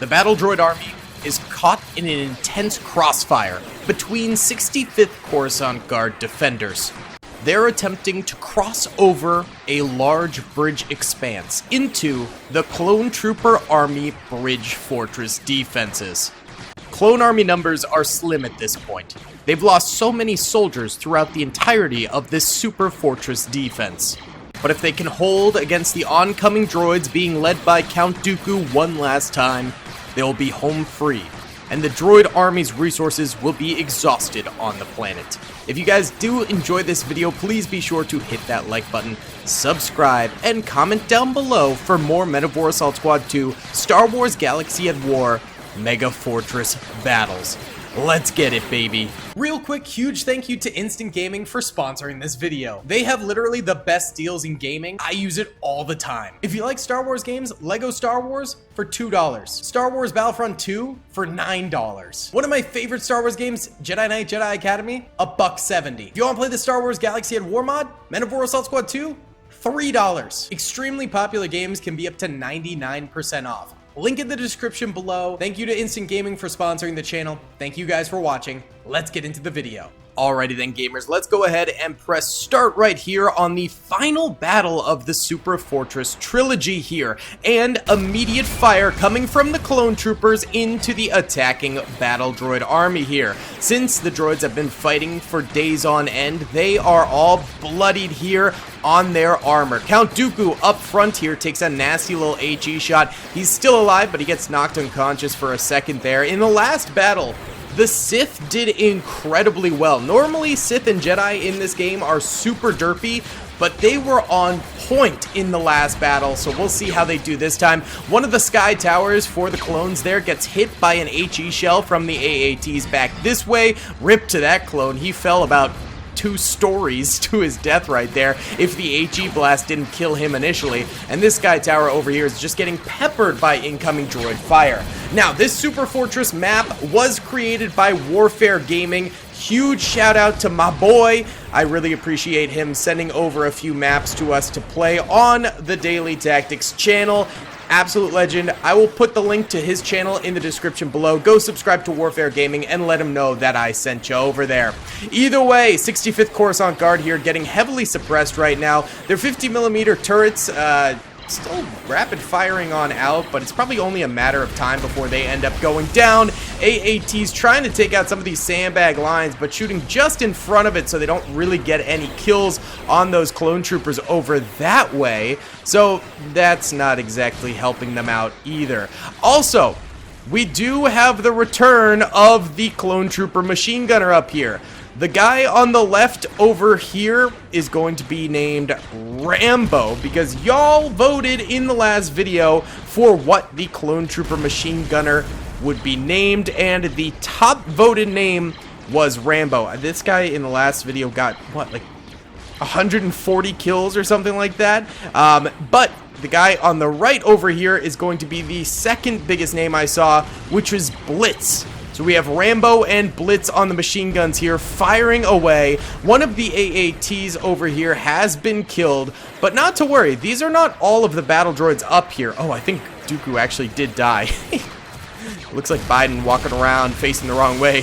The battle droid army is caught in an intense crossfire between 65th Coruscant Guard defenders. They're attempting to cross over a large bridge expanse into the Clone Trooper Army Bridge Fortress defenses. Clone Army numbers are slim at this point. They've lost so many soldiers throughout the entirety of this super fortress defense. But if they can hold against the oncoming droids being led by Count Dooku one last time, they'll be home free, and the droid army's resources will be exhausted on the planet. If you guys do enjoy this video, please be sure to hit that like button, subscribe, and comment down below for more Metaphor Assault Squad 2 Star Wars Galaxy at War Megafortress battles. Let's get it, baby. Real quick, huge thank you to Instant Gaming for sponsoring this video. They have literally the best deals in gaming. I use it all the time. If you like Star Wars games, Lego Star Wars for $2. Star Wars Battlefront 2 for $9. One of my favorite Star Wars games, Jedi Knight Jedi Academy, $1.70. If you want to play the Star Wars Galaxy at War mod, Metaphor Assault Squad 2, $3. Extremely popular games can be up to 99% off. Link in the description below. Thank you to Instant Gaming for sponsoring the channel. Thank you guys for watching. Let's get into the video. Alrighty then, gamers, let's go ahead and press start right here on the final battle of the Super Fortress trilogy here, and immediate fire coming from the clone troopers into the attacking battle droid army here. Since the droids have been fighting for days on end, they are all bloodied here on their armor. Count Dooku up front here takes a nasty little HE shot. He's still alive, but he gets knocked unconscious for a second there. In the last battle, the Sith did incredibly well. Normally, Sith and Jedi in this game are super derpy, but they were on point in the last battle, so we'll see how they do this time. One of the sky towers for the clones there gets hit by an HE shell from the AATs back this way. Rip to that clone. He fell about 2 stories to his death right there if the HE blast didn't kill him initially. And this sky tower over here is just getting peppered by incoming droid fire. Now, this Super Fortress map was created by Warfare Gaming. Huge shout out to my boy. I really appreciate him sending over a few maps to us to play on the Daily Tactics channel. Absolute legend. I will put the link to his channel in the description below. Go subscribe to Warfare Gaming and let him know that I sent you over there. Either way, 65th Coruscant Guard here getting heavily suppressed right now. Their 50mm turrets still rapid firing on out, but it's probably only a matter of time before they end up going down. AAT's trying to take out some of these sandbag lines, but shooting just in front of it so they don't really get any kills on those clone troopers over that way. So that's not exactly helping them out either. Also, we do have the return of the clone trooper machine gunner up here. The guy on the left over here is going to be named Rambo, because y'all voted in the last video for what the clone trooper machine gunner would be named, and the top voted name was Rambo. This guy in the last video got, what, like 140 kills or something like that? But the guy on the right over here is going to be the second biggest name I saw, which was Blitz. So we have Rambo and Blitz on the machine guns here, firing away. One of the AATs over here has been killed, but not to worry. These are not all of the battle droids up here. Oh, I think Dooku actually did die. Looks like Biden walking around facing the wrong way.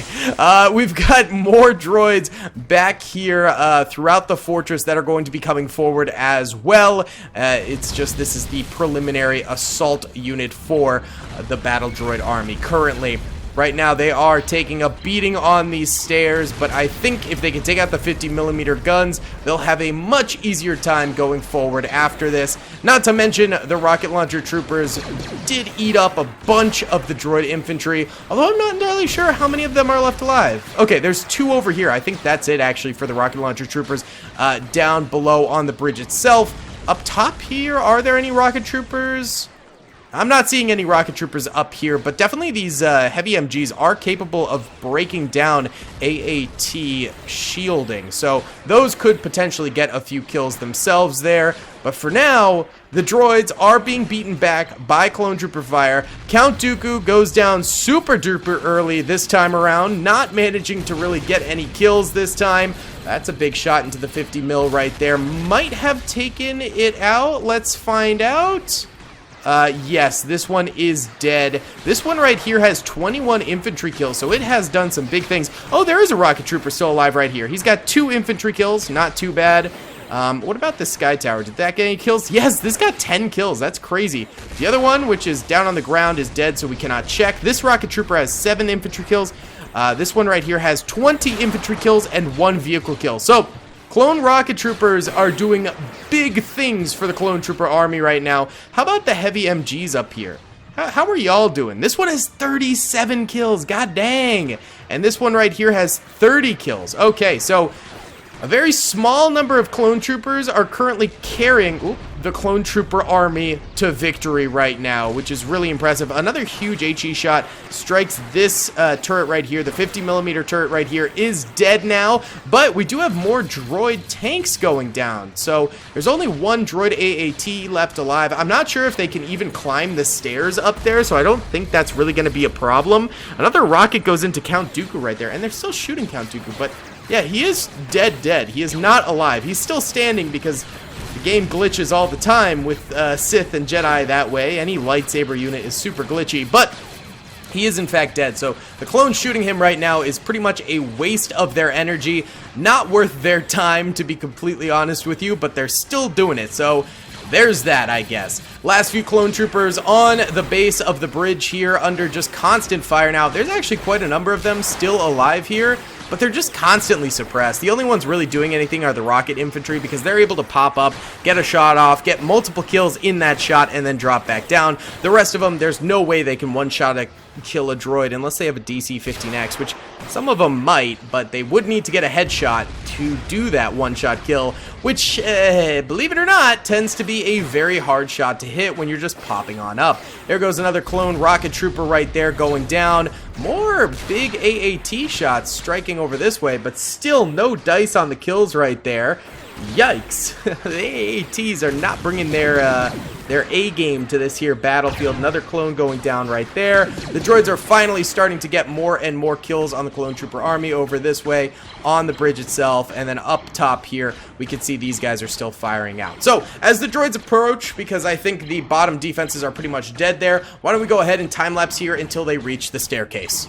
We've got more droids back here throughout the fortress that are going to be coming forward as well. It's just this is the preliminary assault unit for the battle droid army currently. Right now, they are taking a beating on these stairs, but I think if they can take out the 50mm guns, they'll have a much easier time going forward after this. Not to mention, the rocket launcher troopers did eat up a bunch of the droid infantry, although I'm not entirely sure how many of them are left alive. Okay, there's 2 over here. I think that's it, actually, for the rocket launcher troopers down below on the bridge itself. Up top here, are there any rocket troopers? I'm not seeing any rocket troopers up here, but definitely these heavy MGs are capable of breaking down AAT shielding. So those could potentially get a few kills themselves there. But for now, the droids are being beaten back by clone trooper fire. Count Dooku goes down super duper early this time around, not managing to really get any kills this time. That's a big shot into the 50 mil right there. Might have taken it out. Let's find out. Yes, this one is dead. This one right here has 21 infantry kills, so it has done some big things. Oh, there is a rocket trooper still alive right here. He's got 2 infantry kills, not too bad. What about this sky tower? Did that get any kills? Yes, this got 10 kills. That's crazy. The other one, which is down on the ground, is dead, so we cannot check. This rocket trooper has 7 infantry kills. This one right here has 20 infantry kills and 1 vehicle kill. So, clone rocket troopers are doing big things for the clone trooper army right now. How about the heavy MGs up here? How are y'all doing? This one has 37 kills. God dang. And this one right here has 30 kills. Okay, so a very small number of clone troopers are currently carrying the clone trooper army to victory right now, which is really impressive. Another huge HE shot strikes this turret right here. The 50mm turret right here is dead now, but we do have more droid tanks going down. So there's only 1 droid AAT left alive. I'm not sure if they can even climb the stairs up there, so I don't think that's really going to be a problem. Another rocket goes into Count Dooku right there, and they're still shooting Count Dooku, but yeah, he is dead. He is not alive. He's still standing because the game glitches all the time with Sith and Jedi that way. Any lightsaber unit is super glitchy, but he is in fact dead. So the clone shooting him right now is pretty much a waste of their energy. Not worth their time, to be completely honest with you, but they're still doing it. So there's that, I guess. Last few clone troopers on the base of the bridge here under just constant fire now. There's actually quite a number of them still alive here, but they're just constantly suppressed. The only ones really doing anything are the rocket infantry because they're able to pop up, get a shot off, get multiple kills in that shot, and then drop back down. The rest of them, there's no way they can one-shot kill a droid unless they have a DC-15X, which some of them might, but they would need to get a headshot to do that one-shot kill, which, believe it or not, tends to be a very hard shot to hit when you're just popping on up. There goes another clone rocket trooper right there going down. More big AAT shots striking over this way, but still no dice on the kills right there. Yikes. The AATs are not bringing their A game to this here battlefield. Another clone going down right there. The droids are finally starting to get more and more kills on the clone trooper army over this way on the bridge itself. And then up top here, we can see these guys are still firing out. So as the droids approach, because I think the bottom defenses are pretty much dead there, why don't we go ahead and time lapse here until they reach the staircase.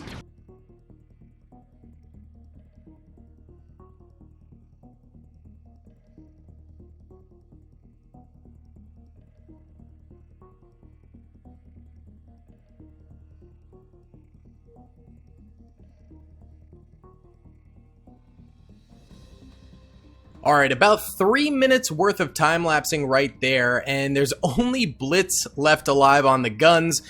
Alright, about 3 minutes worth of time-lapsing right there, and there's only Blitz left alive on the guns.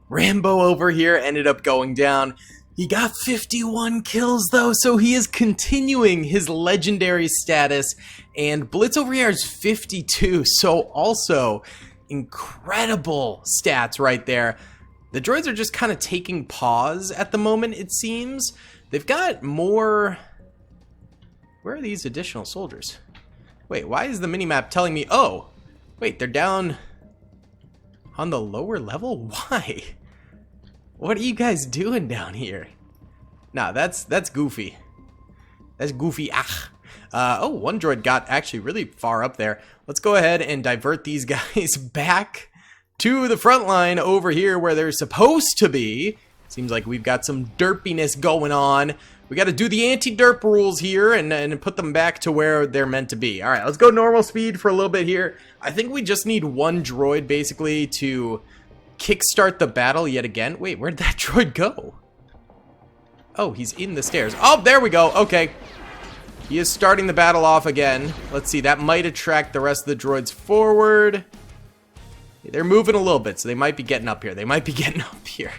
Rambo over here ended up going down. He got 51 kills though, so he is continuing his legendary status, and Blitz over here is 52, so also incredible stats right there. The droids are just kind of taking pause at the moment, it seems. They've got more... Where are these additional soldiers? Wait, why is the minimap telling me... Oh, wait, they're down on the lower level? Why? What are you guys doing down here? Nah, that's goofy. That's goofy. Oh, one droid got actually really far up there. Let's go ahead and divert these guys back to the front line over here where they're supposed to be. Seems like we've got some derpiness going on. We got to do the anti-derp rules here and put them back to where they're meant to be. All right, let's go normal speed for a little bit here. I think we just need one droid basically to kickstart the battle yet again. Wait, where'd that droid go? Oh, he's in the stairs. Oh, there we go. Okay. He is starting the battle off again. Let's see, that might attract the rest of the droids forward. They're moving a little bit, so they might be getting up here.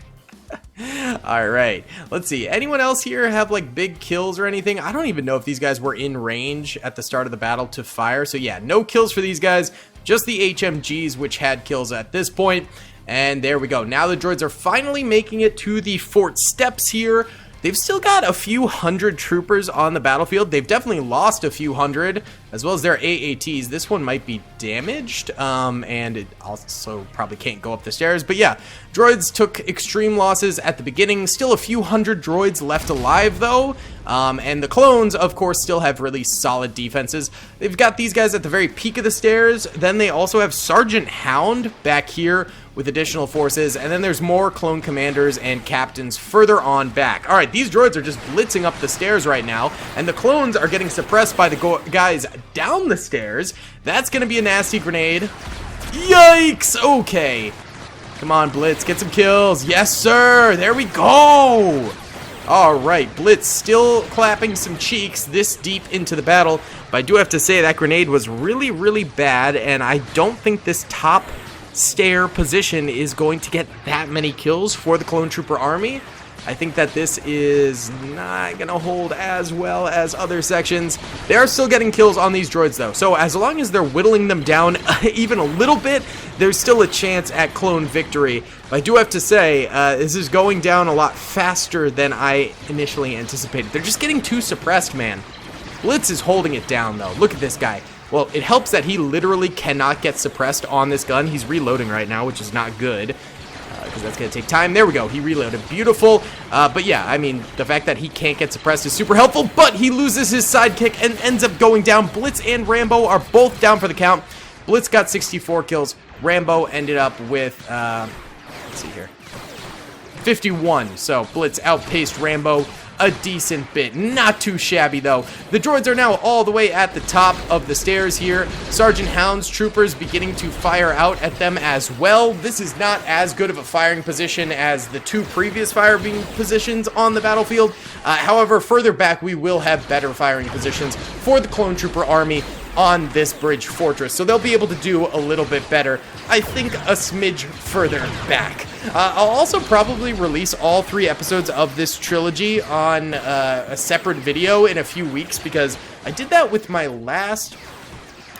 Alright, let's see. Anyone else here have like big kills or anything? I don't even know if these guys were in range at the start of the battle to fire. So yeah, no kills for these guys. Just the HMGs, which had kills at this point. And there we go. Now the droids are finally making it to the fort steps here. They've still got a few hundred troopers on the battlefield. They've definitely lost a few hundred, as well as their AATs. This one might be damaged, and it also probably can't go up the stairs. But yeah, droids took extreme losses at the beginning. Still a few hundred droids left alive, though. And the clones, of course, still have really solid defenses. They've got these guys at the very peak of the stairs. Then they also have Sergeant Hound back here with additional forces, and then there's more clone commanders and captains further on back. All right, these droids are just blitzing up the stairs right now, and the clones are getting suppressed by the guys down the stairs. That's going to be a nasty grenade. Yikes! Okay. Come on, Blitz, get some kills. Yes, sir! There we go! Alright, Blitz still clapping some cheeks this deep into the battle, but I do have to say that grenade was really, really bad, and I don't think this top stair position is going to get that many kills for the Clone Trooper army. I think that this is not going to hold as well as other sections. They are still getting kills on these droids, though. So as long as they're whittling them down even a little bit, there's still a chance at clone victory. But I do have to say, this is going down a lot faster than I initially anticipated. They're just getting too suppressed, man. Blitz is holding it down, though. Look at this guy. Well, it helps that he literally cannot get suppressed on this gun. He's reloading right now, which is not good, because that's going to take time. There we go. He reloaded. Beautiful. But yeah, I mean, the fact that he can't get suppressed is super helpful, but he loses his sidekick and ends up going down. Blitz and Rambo are both down for the count. Blitz got 64 kills. Rambo ended up with, let's see here, 51. So Blitz outpaced Rambo a decent bit. Not too shabby, though. The droids are now all the way at the top of the stairs here. Sergeant Hound's troopers beginning to fire out at them as well. This is not as good of a firing position as the two previous firing positions on the battlefield. However, further back, we will have better firing positions for the Clone Trooper army on this Bridge Fortress, so they'll be able to do a little bit better, I think, a smidge further back. I'll also probably release all 3 episodes of this trilogy on a separate video in a few weeks, because I did that with my last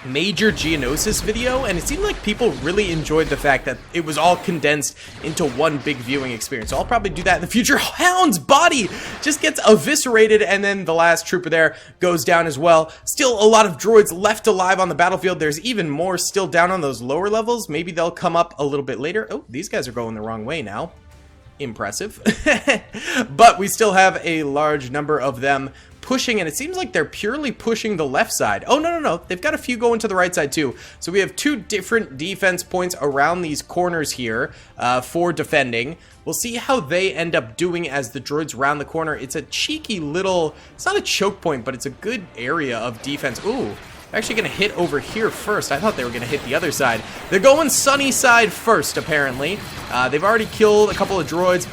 major Geonosis video, and it seemed like people really enjoyed the fact that it was all condensed into one big viewing experience. So I'll probably do that in the future. Hound's body just gets eviscerated, and then the last trooper there goes down as well. Still a lot of droids left alive on the battlefield. There's even more still down on those lower levels. Maybe they'll come up a little bit later. Oh, these guys are going the wrong way now. Impressive. But we still have a large number of them pushing, and it seems like they're purely pushing the left side. Oh, no. They've got a few going to the right side, too. So we have 2 different defense points around these corners here for defending. We'll see how they end up doing as the droids round the corner. It's a cheeky little, it's not a choke point, but it's a good area of defense. Ooh. Actually going to hit over here first. I thought they were going to hit the other side. They're going sunny side first, apparently. They've already killed a couple of droids.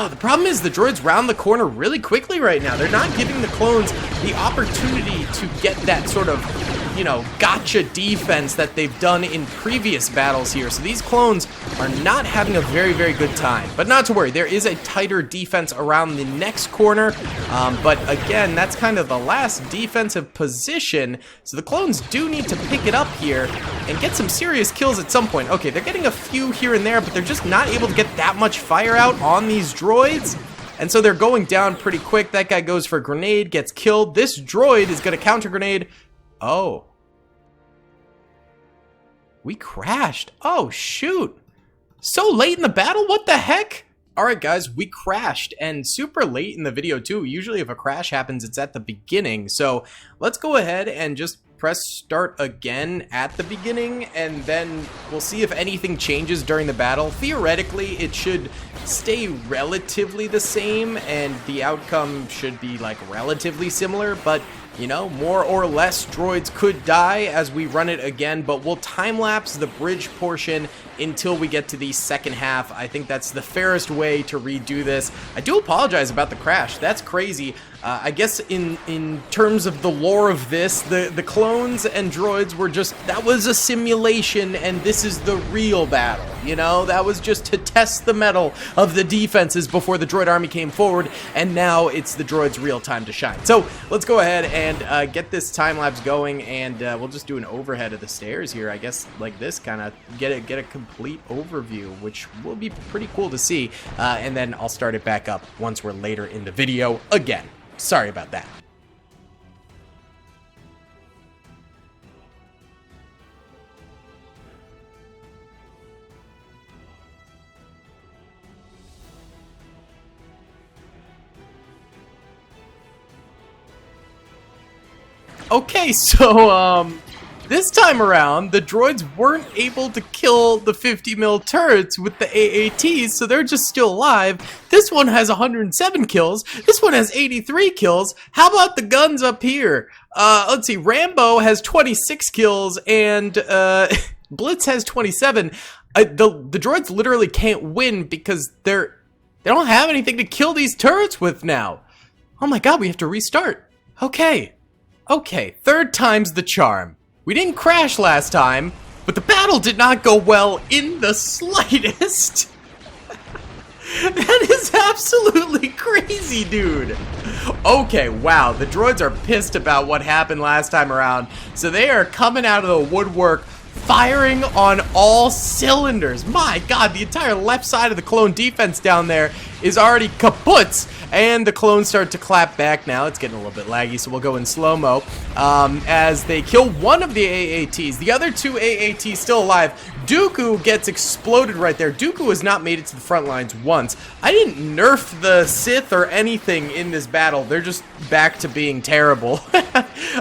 The problem is the droids round the corner really quickly right now. They're not giving the clones the opportunity to get that sort of, you know, gotcha defense that they've done in previous battles here. So these clones are not having a very, very good time. But not to worry, there is a tighter defense around the next corner. But again, that's kind of the last defensive position. So the clones do need to pick it up here and get some serious kills at some point. Okay, they're getting a few here and there, but they're just not able to get that much fire out on these droids. And so they're going down pretty quick. That guy goes for a grenade, gets killed. This droid is going to counter grenade. Oh. We crashed. Oh, shoot. So late in the battle? What the heck? Alright guys, we crashed, and super late in the video too. Usually if a crash happens, it's at the beginning. So let's go ahead and just press start again at the beginning, and then we'll see if anything changes during the battle. Theoretically, it should stay relatively the same, and the outcome should be like relatively similar, but you know, more or less droids could die as we run it again, but we'll time-lapse the bridge portion until we get to the second half. I think that's the fairest way to redo this. I do apologize about the crash. That's crazy. I guess in terms of the lore of this, the clones and droids were just, that was a simulation, and this is the real battle, you know? That was just to test the mettle of the defenses before the droid army came forward, and now it's the droids' real time to shine. So let's go ahead and get this time-lapse going, and we'll just do an overhead of the stairs here, I guess, like this, kind of get a complete overview, which will be pretty cool to see, and then I'll start it back up once we're later in the video again. Sorry about that. Okay, so This time around, the droids weren't able to kill the 50 mil turrets with the AATs, so they're just still alive. This one has 107 kills. This one has 83 kills. How about the guns up here? Let's see. Rambo has 26 kills, and Blitz has 27. The droids literally can't win because they don't have anything to kill these turrets with now. Oh my god, we have to restart. Okay, third time's the charm. We didn't crash last time, but the battle did not go well in the slightest. That is absolutely crazy, dude. Okay, wow, the droids are pissed about what happened last time around, so they are coming out of the woodwork, firing on all cylinders. My god, the entire left side of the clone defense down there is already kaputs, and the clones start to clap back now. It's getting a little bit laggy, so we'll go in slow-mo as they kill one of the AATs. The other two AATs still alive. Dooku gets exploded right there. Dooku has not made it to the front lines once. I didn't nerf the Sith or anything in this battle. They're just back to being terrible,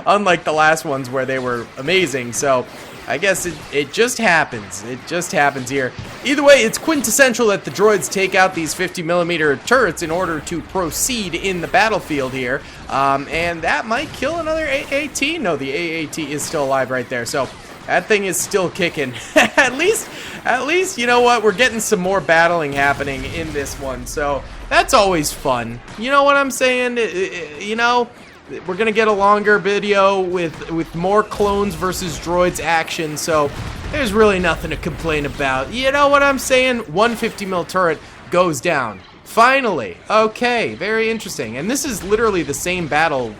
unlike the last ones where they were amazing. So I guess it just happens. It just happens here. Either way, it's quintessential that the droids take out these 50mm turrets in order to proceed in the battlefield here. And that might kill another AAT. No, the AAT is still alive right there. So that thing is still kicking. At least, you know what? We're getting some more battling happening in this one. So that's always fun. You know what I'm saying? You know, we're gonna get a longer video with more clones versus droids action, so there's really nothing to complain about. You know what I'm saying? 150mm turret goes down. Finally. Okay, very interesting. And this is literally the same battle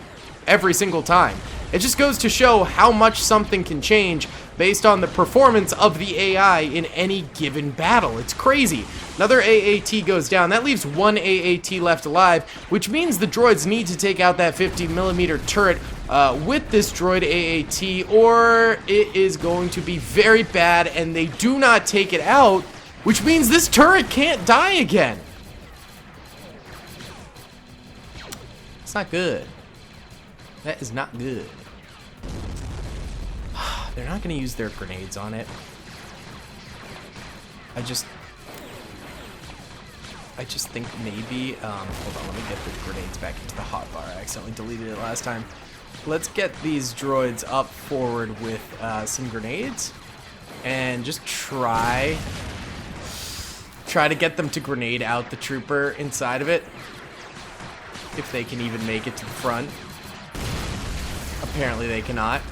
every single time. It just goes to show how much something can change based on the performance of the AI in any given battle. It's crazy. Another AAT goes down. That leaves one AAT left alive, which means the droids need to take out that 50mm turret with this droid AAT, or it is going to be very bad, and they do not take it out, which means this turret can't die again. It's not good. That is not good. They're not going to use their grenades on it. I just think maybe, hold on, let me get the grenades back into the hotbar. I accidentally deleted it last time. Let's get these droids up forward with some grenades and just try to get them to grenade out the trooper inside of it, if they can even make it to the front. Apparently they cannot.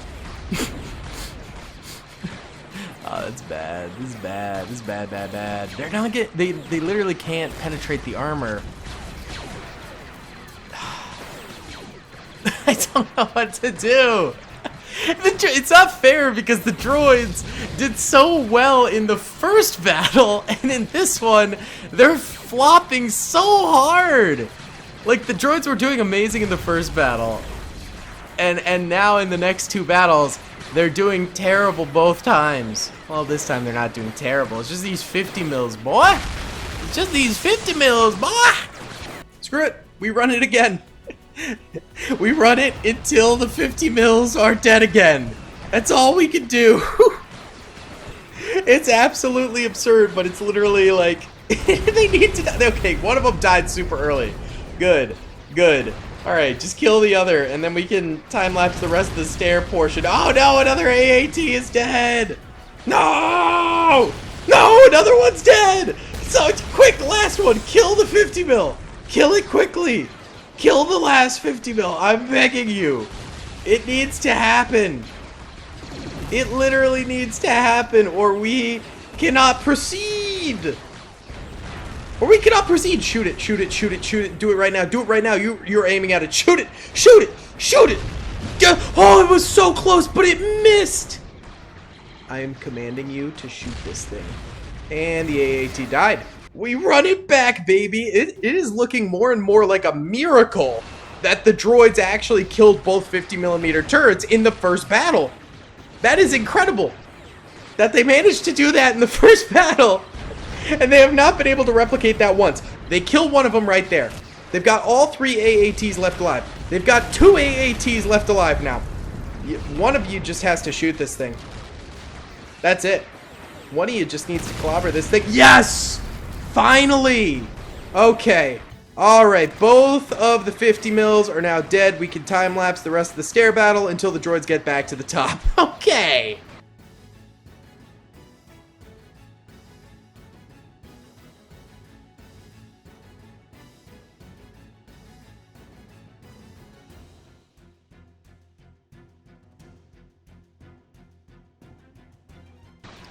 Oh, that's bad. This is bad. This is bad, bad, bad. They're not they literally can't penetrate the armor. I don't know what to do. It's not fair because the droids did so well in the first battle, and in this one, they're flopping so hard. Like, the droids were doing amazing in the first battle, and now in the next two battles, they're doing terrible both times. Well, this time they're not doing terrible. It's just these 50 mils, boy. It's just these 50 mils, boy. Screw it. We run it again. We run it until the 50 mils are dead again. That's all we can do. It's absolutely absurd, but it's literally like they need to die. Okay, one of them died super early. Good, good. All right, just kill the other, and then we can time-lapse the rest of the stair portion. Oh no, another AAT is dead! No! No, another one's dead! So, quick, last one, kill the 50 mil! Kill it quickly! Kill the last 50 mil, I'm begging you! It needs to happen! It literally needs to happen, or we cannot proceed! Or we cannot proceed. Shoot it, shoot it, shoot it, shoot it. Do it right now. Do it right now. You're aiming at it. Shoot it, shoot it, shoot it. Oh, it was so close, but it missed. I am commanding you to shoot this thing. And the AAT died. We run it back, baby. It is looking more and more like a miracle that the droids actually killed both 50mm turrets in the first battle. That is incredible. That they managed to do that in the first battle. And they have not been able to replicate that once. They kill one of them right there. They've got all 3 AATs left alive. They've got 2 AATs left alive now. One of you just has to shoot this thing. That's it. One of you just needs to clobber this thing. Yes! Finally! Okay. Alright, both of the 50 mils are now dead. We can time-lapse the rest of the stair battle until the droids get back to the top. Okay!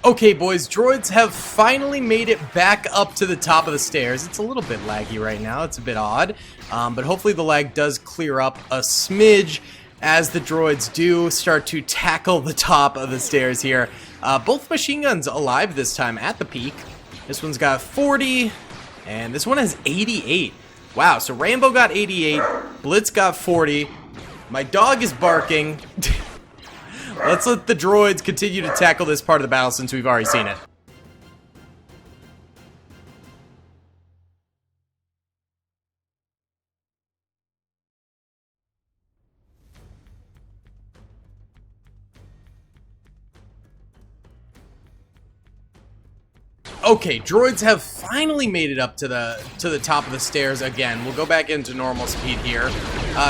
Okay, boys, droids have finally made it back up to the top of the stairs. It's a little bit laggy right now. It's a bit odd, but hopefully the lag does clear up a smidge as the droids do start to tackle the top of the stairs here. Both machine guns alive this time at the peak. This one's got 40, and this one has 88. Wow, so Rambo got 88, Blitz got 40. My dog is barking. Let's let the droids continue to tackle this part of the battle since we've already seen it. Okay, droids have finally made it up to the top of the stairs again. We'll go back into normal speed here.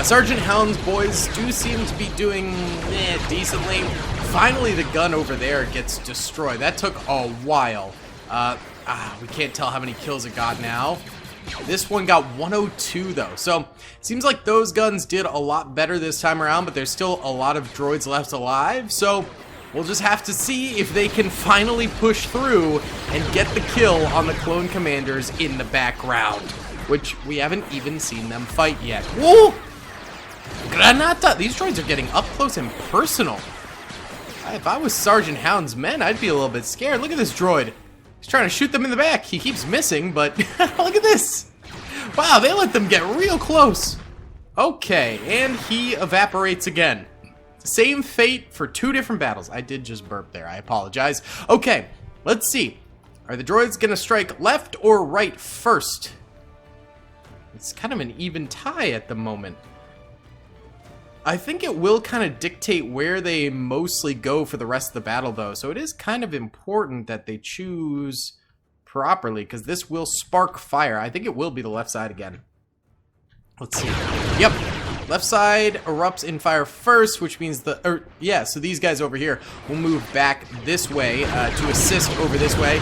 Sergeant Hound's boys do seem to be doing decently. Finally, the gun over there gets destroyed. That took a while. We can't tell how many kills it got now. This one got 102 though, so it seems like those guns did a lot better this time around, but there's still a lot of droids left alive, so we'll just have to see if they can finally push through and get the kill on the clone commanders in the background, which we haven't even seen them fight yet. Whoa! Granata! These droids are getting up close and personal. If I was Sergeant Hound's men, I'd be a little bit scared. Look at this droid. He's trying to shoot them in the back. He keeps missing, but look at this. Wow, they let them get real close. Okay, and he evaporates again. Same fate for two different battles. I did just burp there. I apologize. Okay, let's see. Are the droids going to strike left or right first? It's kind of an even tie at the moment. I think it will kind of dictate where they mostly go for the rest of the battle, though. So it is kind of important that they choose properly, because this will spark fire. I think it will be the left side again. Let's see. Yep. Left side erupts in fire first, which means so these guys over here will move back this way to assist over this way.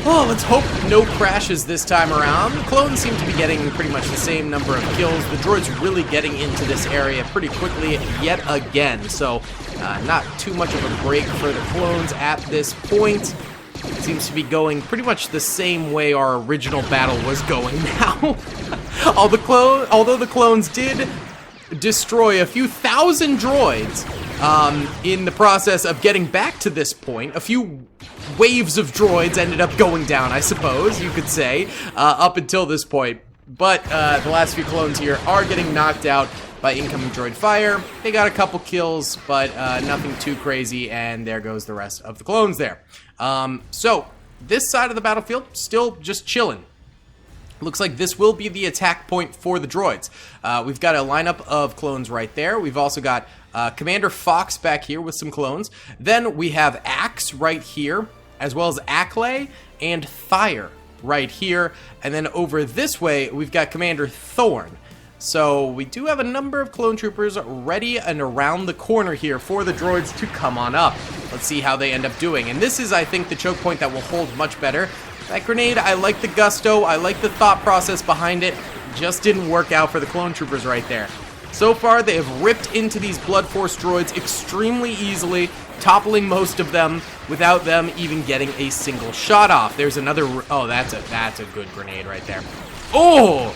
Oh, let's hope no crashes this time around. The clones seem to be getting pretty much the same number of kills. The droid's really getting into this area pretty quickly yet again, so not too much of a break for the clones at this point. It seems to be going pretty much the same way our original battle was going now. Although the clones did destroy a few thousand droids in the process of getting back to this point. A few waves of droids ended up going down, I suppose you could say, up until this point. But the last few clones here are getting knocked out by incoming droid fire. They got a couple kills, but nothing too crazy, and there goes the rest of the clones there. So this side of the battlefield still just chilling. Looks like this will be the attack point for the droids. We've got a lineup of clones right there. We've also got Commander Fox back here with some clones. Then we have Axe right here, as well as Acklay and Fire right here. And then over this way, we've got Commander Thorn. So we do have a number of clone troopers ready and around the corner here for the droids to come on up. Let's see how they end up doing. And this is, I think, the choke point that will hold much better. That grenade, I like the gusto, I like the thought process behind it. Just didn't work out for the clone troopers right there. So far, they have ripped into these Blood Force droids extremely easily, toppling most of them without them even getting a single shot off. There's another, oh, that's a good grenade right there. Oh,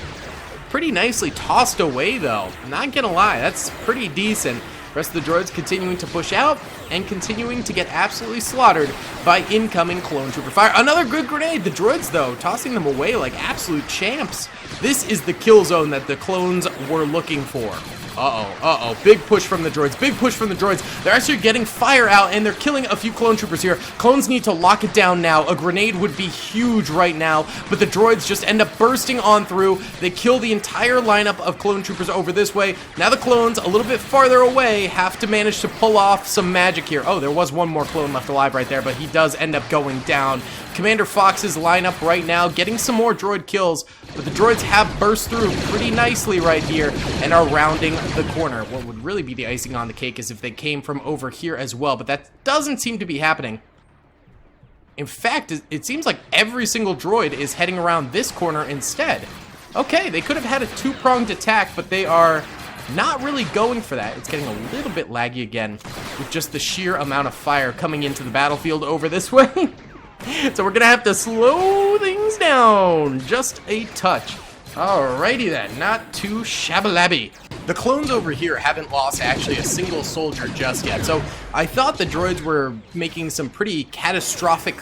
pretty nicely tossed away though. Not gonna lie, that's pretty decent. Rest of the droids continuing to push out and continuing to get absolutely slaughtered by incoming clone trooper fire. Another good grenade. The droids, though, tossing them away like absolute champs. This is the kill zone that the clones were looking for. Big push from the droids. Big push from the droids. They're actually getting fire out, and they're killing a few clone troopers here. Clones need to lock it down now. A grenade would be huge right now, but the droids just end up bursting on through. They kill the entire lineup of clone troopers over this way. Now the clones, a little bit farther away, have to manage to pull off some magic here. Oh, there was one more clone left alive right there, but he does end up going down. Commander Fox's lineup right now, getting some more droid kills, but the droids have burst through pretty nicely right here and are rounding the corner. What would really be the icing on the cake is if they came from over here as well, but that doesn't seem to be happening. In fact, it seems like every single droid is heading around this corner instead. Okay, they could have had a two-pronged attack, but they are not really going for that. It's getting a little bit laggy again with just the sheer amount of fire coming into the battlefield over this way. So we're gonna have to slow things down just a touch. Alrighty then, not too shabby. The clones over here haven't lost actually a single soldier just yet, so I thought the droids were making some pretty catastrophic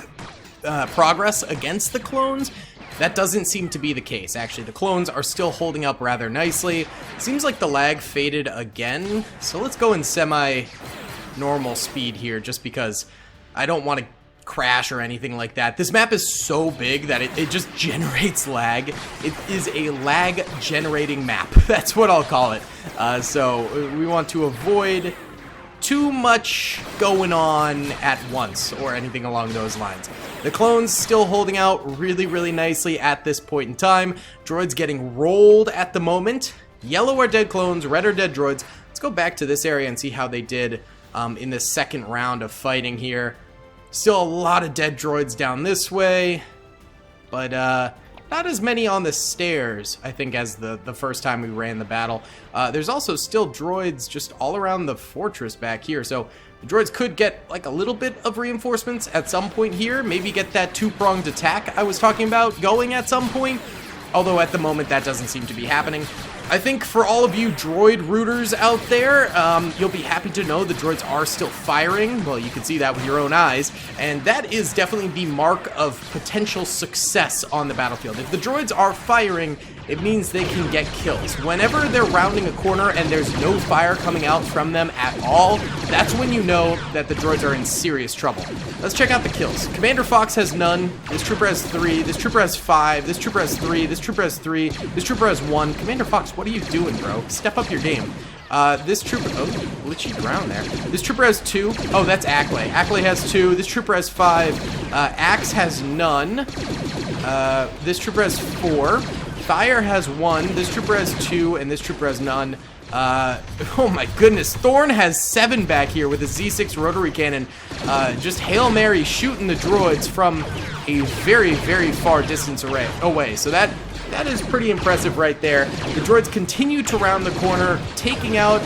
progress against the clones. That doesn't seem to be the case, actually. The clones are still holding up rather nicely. Seems like the lag faded again, so let's go in semi-normal speed here just because I don't want to crash or anything like that. This map is so big that it just generates lag. It is a lag generating map. That's what I'll call it. So we want to avoid too much going on at once or anything along those lines. The clones still holding out really nicely at this point in time. Droids getting rolled at the moment. Yellow are dead clones, red are dead droids. Let's go back to this area and see how they did in the second round of fighting here. Still a lot of dead droids down this way, but not as many on the stairs, I think, as the first time we ran the battle. There's also still droids just all around the fortress back here, so the droids could get like a little bit of reinforcements at some point here, maybe get that two-pronged attack I was talking about going at some point, although at the moment that doesn't seem to be happening. I think for all of you droid rooters out there, you'll be happy to know the droids are still firing. Well, you can see that with your own eyes, and that is definitely the mark of potential success on the battlefield. If the droids are firing, it means they can get kills. Whenever they're rounding a corner and there's no fire coming out from them at all, that's when you know that the droids are in serious trouble. Let's check out the kills. Commander Fox has none. This trooper has 3. This trooper has 5. This trooper has 3. This trooper has 3. This trooper has 1. Commander Fox, what are you doing, bro? Step up your game. This trooper, oh, glitchy ground there. This trooper has 2. Oh, that's Ackley. Ackley has 2. This trooper has 5. Axe has none. This trooper has 4. Fire has 1. This trooper has 2, and this trooper has none. Oh my goodness. Thorn has 7 back here with a Z6 rotary cannon. Just Hail Mary shooting the droids from a very far distance away. So that is pretty impressive right there. The droids continue to round the corner, taking out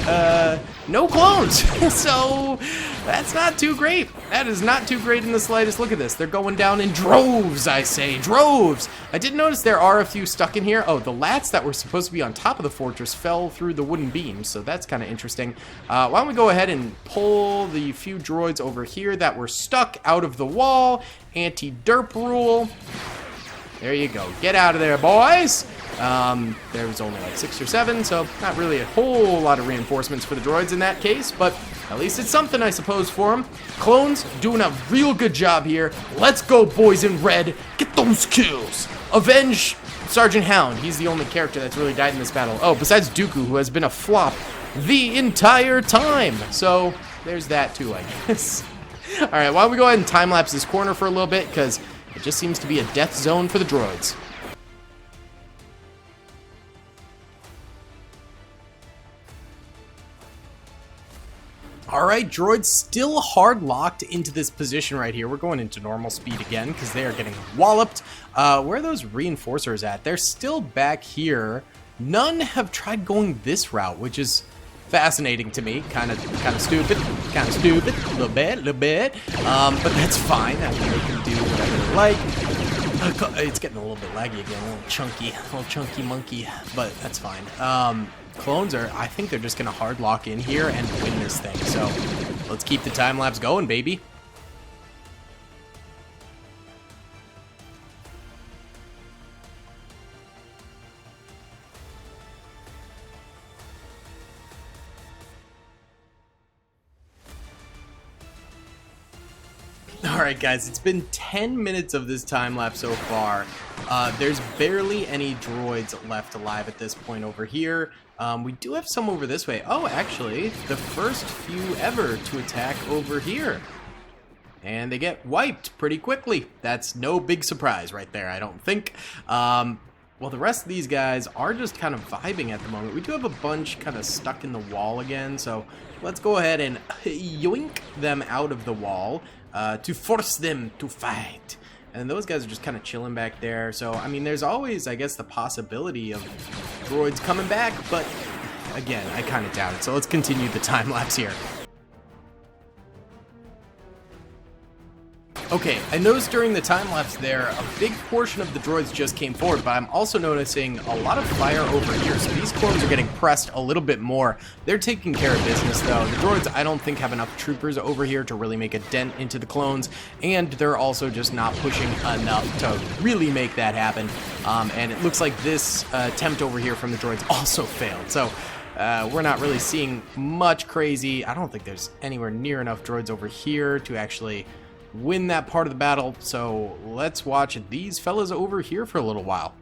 no clones. So that's not too great. That is not too great in the slightest. Look at this. They're going down in droves, I say. Droves! I did notice there are a few stuck in here. Oh, the lats that were supposed to be on top of the fortress fell through the wooden beams, so that's kind of interesting. Why don't we go ahead and pull the few droids over here that were stuck out of the wall. Anti-derp rule. There you go. Get out of there, boys! There was only like 6 or 7, so not really a whole lot of reinforcements for the droids in that case, but at least it's something, I suppose, for them. Clones doing a real good job here. Let's go, boys in red. Get those kills. Avenge Sergeant Hound. He's the only character that's really died in this battle. Oh, besides Dooku, who has been a flop the entire time. So there's that too, I guess. All right, why don't we go ahead and time-lapse this corner for a little bit, because it just seems to be a death zone for the droids. Alright, droids still hard locked into this position right here. We're going into normal speed again because they are getting walloped. Where are those reinforcers at? They're still back here. None have tried going this route, which is fascinating to me. Kind of stupid. Kind of stupid. A little bit. But that's fine. I mean, they can do whatever they like. It's getting a little bit laggy again. A little chunky monkey. But that's fine. Clones are, I think they're just going to hard lock in here and win this thing. So let's keep the time lapse going, baby. Alright guys, it's been 10 minutes of this time lapse so far. There's barely any droids left alive at this point over here. We do have some over this way. Oh, actually, the first few ever to attack over here. And they get wiped pretty quickly. That's no big surprise right there, I don't think. Well, the rest of these guys are just kind of vibing at the moment. We do have a bunch kind of stuck in the wall again, so let's go ahead and yoink them out of the wall to force them to fight. And those guys are just kind of chilling back there. So, I mean, there's always, I guess, the possibility of droids coming back, but again, I kind of doubt it. So let's continue the time lapse here. Okay, I noticed during the time-lapse there, a big portion of the droids just came forward, but I'm also noticing a lot of fire over here, so these clones are getting pressed a little bit more. They're taking care of business, though. The droids, I don't think, have enough troopers over here to really make a dent into the clones, and they're also just not pushing enough to really make that happen. And it looks like this attempt over here from the droids also failed, so we're not really seeing much crazy. I don't think there's anywhere near enough droids over here to actually win that part of the battle, so let's watch these fellas over here for a little while.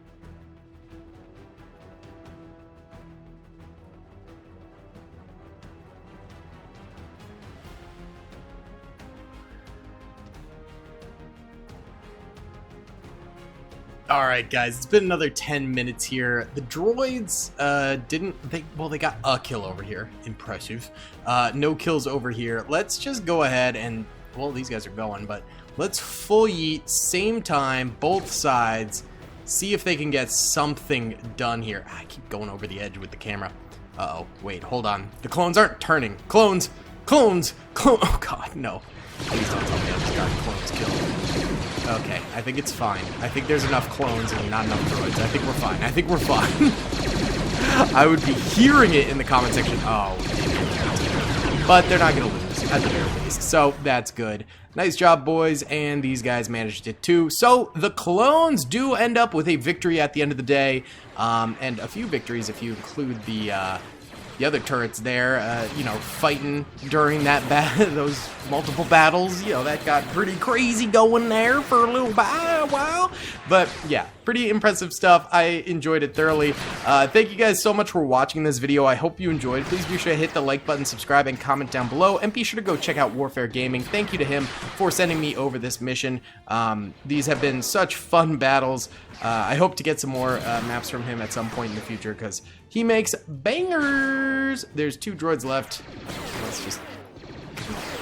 Alright guys, it's been another 10 minutes here. The droids they got a kill over here. Impressive. No kills over here. Let's just go ahead and, well, these guys are going, but let's full yeet, same time, both sides, see if they can get something done here. I keep going over the edge with the camera. Uh-oh, wait, hold on. The clones aren't turning. Clones! Oh god, no. Please don't tell me I just got clones killed. Okay, I think it's fine. I think there's enough clones and not enough droids. I think we're fine. I think we're fine. I would be hearing it in the comment section. Oh, but they're not going to lose at the very least, so that's good. Nice job, boys, and these guys managed it too. So the clones do end up with a victory at the end of the day, and a few victories if you include the other turrets there, you know, fighting during that those multiple battles. You know, that got pretty crazy going there for a little while. But yeah, pretty impressive stuff. I enjoyed it thoroughly. Thank you guys so much for watching this video. I hope you enjoyed. Please be sure to hit the like button, subscribe, and comment down below. And be sure to go check out Warfare Gaming. Thank you to him for sending me over this mission. These have been such fun battles. I hope to get some more maps from him at some point in the future because he makes bangers. There's 2 droids left. Let's just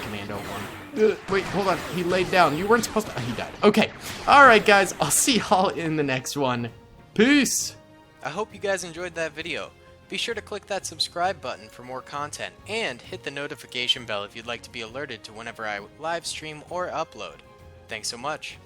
commando one. Wait, hold on. He laid down. You weren't supposed to. He died. Okay. All right, guys. I'll see y'all in the next one. Peace. I hope you guys enjoyed that video. Be sure to click that subscribe button for more content and hit the notification bell if you'd like to be alerted to whenever I live stream or upload. Thanks so much.